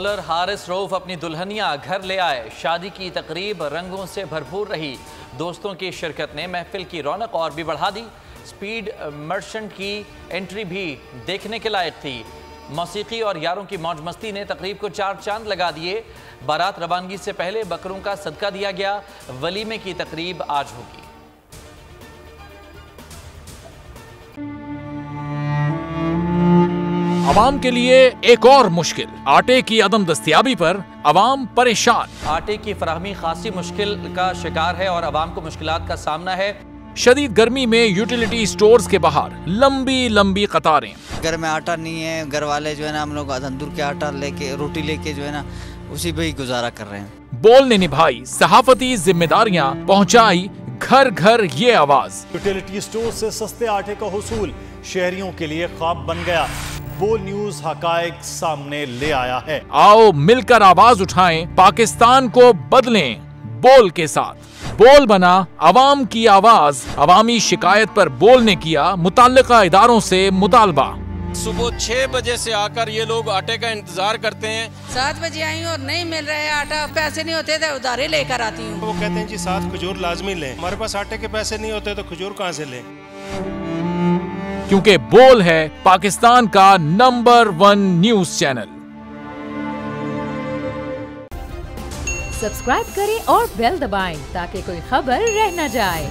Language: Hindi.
हारिस रऊफ अपनी दुल्हनिया घर ले आए। शादी की तकरीब रंगों से भरपूर रही। दोस्तों की शिरकत ने महफिल की रौनक और भी बढ़ा दी। स्पीड मर्चेंट की एंट्री भी देखने के लायक थी। मौसीकी और यारों की मौज मस्ती ने तकरीब को चार चांद लगा दिए। बारात रवानगी से पहले बकरों का सदका दिया गया। वलीमे की तकरीब आज होगी। अवाम के लिए एक और मुश्किल, आटे की अदम दस्तयाबी पर अवाम परेशान। आटे की फराहमी खासी मुश्किल का शिकार है और अवाम को मुश्किलात का सामना है। शदीद गर्मी में यूटिलिटी स्टोर्स के बाहर लंबी लंबी कतारें। घर में आटा नहीं है, घर वाले जो है ना हम लोग तंदूर के आटा लेके रोटी लेके जो है ना उसी पे ही गुजारा कर रहे हैं। बोल ने निभाई सहाफती जिम्मेदारियां, पहुंचाई घर घर ये आवाज। यूटिलिटी स्टोर से सस्ते आटे का हुसूल शहरियों के लिए ख्वाब बन गया। बोल न्यूज हकायक सामने ले आया है। आओ मिलकर आवाज उठाएं, पाकिस्तान को बदलें बोल के साथ। बोल बना अवाम की आवाज। अवामी शिकायत पर बोल ने किया मुताल्लिका इदारों से मुतालबा। सुबह 6 बजे से आकर ये लोग आटे का इंतजार करते हैं। 7 बजे आई हूँ और नहीं मिल रहा है आटा। पैसे नहीं होते थे उधारे लेकर आती हूँ। वो कहते हैं जी 7 खजूर लाजमी लें। हमारे पास आटे के पैसे नहीं होते तो खजूर कहाँ से लें? क्योंकि बोल है पाकिस्तान का नंबर 1 न्यूज चैनल। सब्सक्राइब करें और बेल दबाएं ताकि कोई खबर रह न जाए।